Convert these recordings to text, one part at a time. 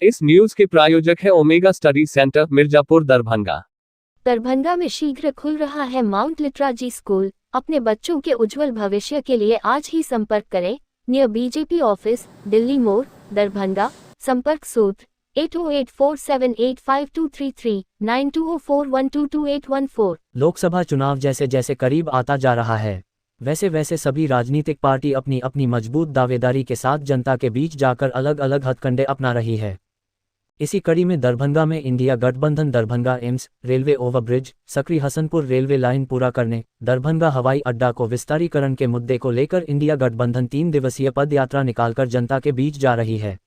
इस न्यूज के प्रायोजक है omega study centre, Mirzapur, Darbhanga. Darbhanga में शीघ्र खुल रहा है माउंट लिटराजी स्कूल। अपने बच्चों के उज्जवल भविष्य के लिए आज ही संपर्क करें। नियर बीजेपी ऑफिस, दिल्ली मोड़, दरभंगा। संपर्क सूत्र 8084785233 9204122814। लोकसभा चुनाव जैसे जैसे करीब आता जा रहा है, वैसे वैसे सभी राजनीतिक पार्टी अपनी अपनी मजबूत दावेदारी के साथ जनता के बीच जाकर अलग अलग हथकंडे अपना रही है। इसी कड़ी में दरभंगा में इंडिया गठबंधन दरभंगा एम्स, रेलवे ओवरब्रिज, सकरी हसनपुर रेलवे लाइन पूरा करने, दरभंगा हवाई अड्डा को विस्तारीकरण के मुद्दे को लेकर इंडिया गठबंधन 3 दिवसीय पदयात्रा निकालकर जनता के बीच जा रही है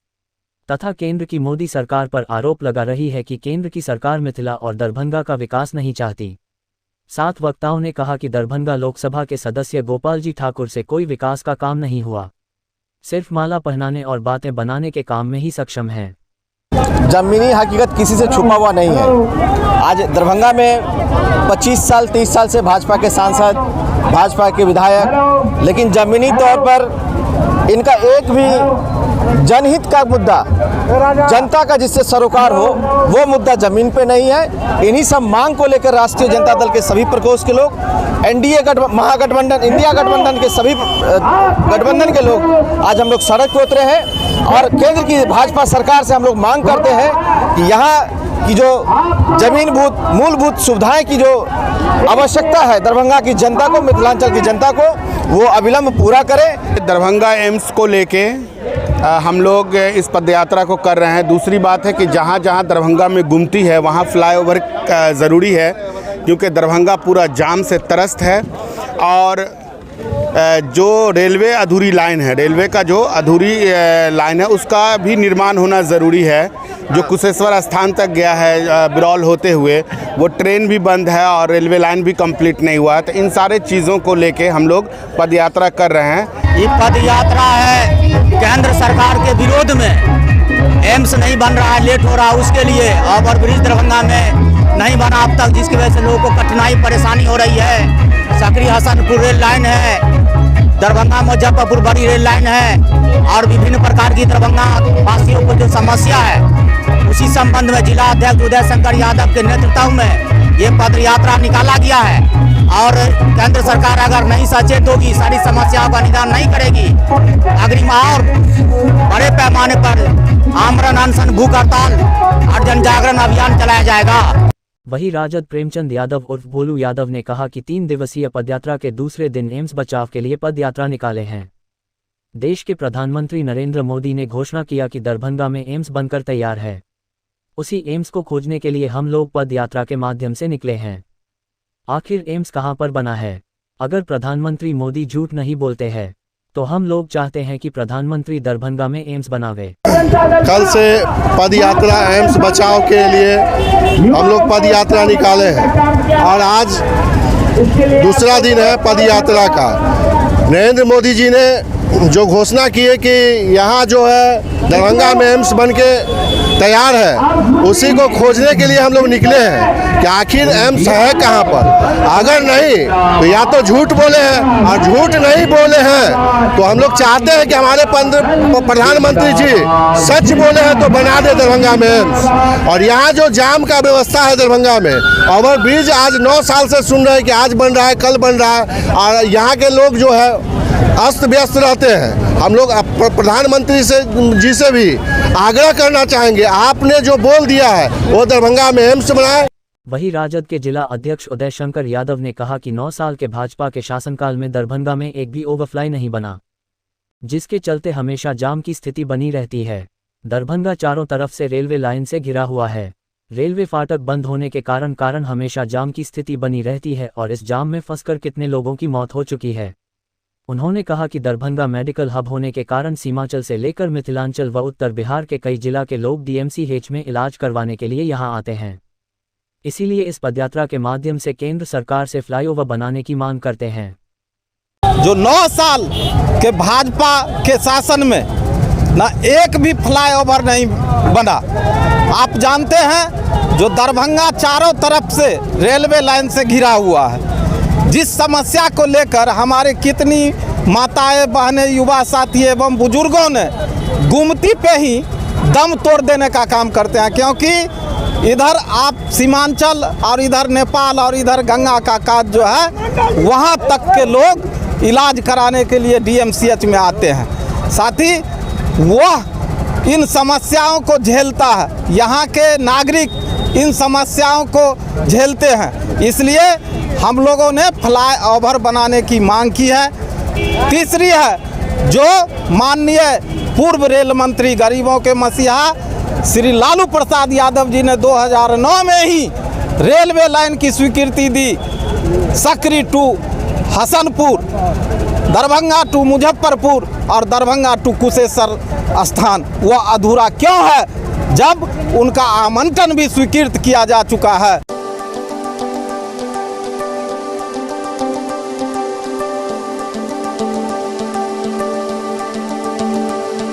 तथा केंद्र की मोदी सरकार पर आरोप लगा रही है कि केंद्र की सरकार मिथिला और दरभंगा का विकास नहीं चाहती। साथ वक्ताओं ने कहा कि दरभंगा लोकसभा के सदस्य गोपाल जी ठाकुर से कोई विकास का काम नहीं हुआ, सिर्फ माला पहनाने और बातें बनाने के काम में ही सक्षम है। जमीनी हकीकत किसी से छुपा हुआ नहीं है। आज दरभंगा में 25 साल 30 साल से भाजपा के सांसद, भाजपा के विधायक, लेकिन जमीनी तौर पर इनका एक भी जनहित का मुद्दा, जनता का जिससे सरोकार हो, वो मुद्दा जमीन पे नहीं है। इन्हीं सब मांग को लेकर राष्ट्रीय जनता दल के सभी प्रकोष्ठ के लोग, एनडीए महागठबंधन, इंडिया गठबंधन के सभी गठबंधन के लोग आज हम लोग सड़क पर उतरे हैं और केंद्र की भाजपा सरकार से हम लोग मांग करते हैं कि यहाँ की जो मूलभूत सुविधाएं की जो आवश्यकता है दरभंगा की जनता को, मिथिलांचल की जनता को, वो अविलंब पूरा करें। दरभंगा एम्स को लेके हम लोग इस पदयात्रा को कर रहे हैं। दूसरी बात है कि जहाँ जहाँ दरभंगा में गुमती है वहाँ फ्लाईओवर ज़रूरी है, क्योंकि दरभंगा पूरा जाम से त्रस्त है। और जो रेलवे अधूरी लाइन है, रेलवे का जो अधूरी लाइन है उसका भी निर्माण होना ज़रूरी है। जो कुशेश्वर स्थान तक गया है बिरौल होते हुए, वो ट्रेन भी बंद है और रेलवे लाइन भी कंप्लीट नहीं हुआ है। तो इन सारे चीज़ों को लेके हम लोग पदयात्रा कर रहे हैं। ये पदयात्रा है केंद्र सरकार के विरोध में। एम्स नहीं बन रहा है, लेट हो रहा है, उसके लिए ओवरब्रिज दरभंगा में नहीं बना अब तक, जिसकी वजह से लोगों को कठिनाई परेशानी हो रही है। सकरी हसनपुर रेल लाइन है, दरभंगा मुजफ्फरपुर बड़ी रेल लाइन है और विभिन्न प्रकार की दरभंगा वासियों को जो समस्या है, उसी संबंध में जिला अध्यक्ष उदय शंकर यादव के नेतृत्व में ये पदयात्रा निकाला गया है। और केंद्र सरकार अगर नहीं सचेत होगी, सारी समस्याओं का निदान नहीं करेगी, अग्रिम और बड़े पैमाने पर आमरण अनशन, भूख हड़ताल और जन जागरण अभियान चलाया जाएगा। वहीं राजद प्रेमचंद यादव उर्फ भोलू यादव ने कहा कि 3 दिवसीय पदयात्रा के दूसरे दिन एम्स बचाव के लिए पदयात्रा निकाले हैं। देश के प्रधानमंत्री नरेंद्र मोदी ने घोषणा किया कि दरभंगा में एम्स बनकर तैयार है। उसी एम्स को खोजने के लिए हम लोग पदयात्रा के माध्यम से निकले हैं। आखिर एम्स कहां पर बना है? अगर प्रधानमंत्री मोदी झूठ नहीं बोलते हैं तो हम लोग चाहते हैं कि प्रधानमंत्री दरभंगा में एम्स बनावे। कल से पदयात्रा एम्स बचाव के लिए हम लोग पदयात्रा निकाले हैं और आज दूसरा दिन है पदयात्रा का। नरेंद्र मोदी जी ने जो घोषणा की है कि यहाँ जो है दरभंगा में एम्स बन के तैयार है, उसी को खोजने के लिए हम लोग निकले हैं कि आखिर एम्स है कहाँ पर। अगर नहीं तो या तो झूठ बोले हैं, और झूठ नहीं बोले हैं तो हम लोग चाहते हैं कि हमारे प्रधानमंत्री जी सच बोले हैं तो बना दे दरभंगा में एम्स। और यहाँ जो जाम का व्यवस्था है दरभंगा में, ओवरब्रिज आज 9 साल से सुन रहे हैं कि आज बन रहा है, कल बन रहा है, और यहाँ के लोग जो है अस्त व्यस्त रहते हैं। हम लोग प्रधानमंत्री जी से भी आग्रह करना चाहेंगे, आपने जो बोल दिया है वो दरभंगा में एम्स बनाए। वहीं राजद के जिला अध्यक्ष उदय शंकर यादव ने कहा कि 9 साल के भाजपा के शासनकाल में दरभंगा में एक भी ओवरफ्लाई नहीं बना, जिसके चलते हमेशा जाम की स्थिति बनी रहती है। दरभंगा चारों तरफ से रेलवे लाइन से घिरा हुआ है। रेलवे फाटक बंद होने के कारण हमेशा जाम की स्थिति बनी रहती है और इस जाम में फंसकर कितने लोगों की मौत हो चुकी है। उन्होंने कहा कि दरभंगा मेडिकल हब होने के कारण सीमांचल से लेकर मिथिलांचल व उत्तर बिहार के कई जिला के लोग DMCH में इलाज करवाने के लिए यहां आते हैं। इसीलिए इस पदयात्रा के माध्यम से केंद्र सरकार से फ्लाईओवर बनाने की मांग करते हैं। जो 9 साल के भाजपा के शासन में ना एक भी फ्लाईओवर नहीं बना। आप जानते हैं जो दरभंगा चारों तरफ से रेलवे लाइन से घिरा हुआ है, जिस समस्या को लेकर हमारे कितनी माताएं, बहनें, युवा साथी एवं बुजुर्गों ने गुमती पे ही दम तोड़ देने का काम करते हैं, क्योंकि इधर आप सीमांचल और इधर नेपाल और इधर गंगा का काज जो है वहाँ तक के लोग इलाज कराने के लिए DMCH में आते हैं। साथ ही वह इन समस्याओं को झेलता है, यहाँ के नागरिक इन समस्याओं को झेलते हैं, इसलिए हम लोगों ने फ्लाईओवर बनाने की मांग की है। तीसरी है जो माननीय पूर्व रेल मंत्री गरीबों के मसीहा श्री लालू प्रसाद यादव जी ने 2009 में ही रेलवे लाइन की स्वीकृति दी, सकरी टू हसनपुर, दरभंगा टू मुजफ्फरपुर और दरभंगा टू कुशेश्वर स्थान, वह अधूरा क्यों है जब उनका आवंटन भी स्वीकृत किया जा चुका है।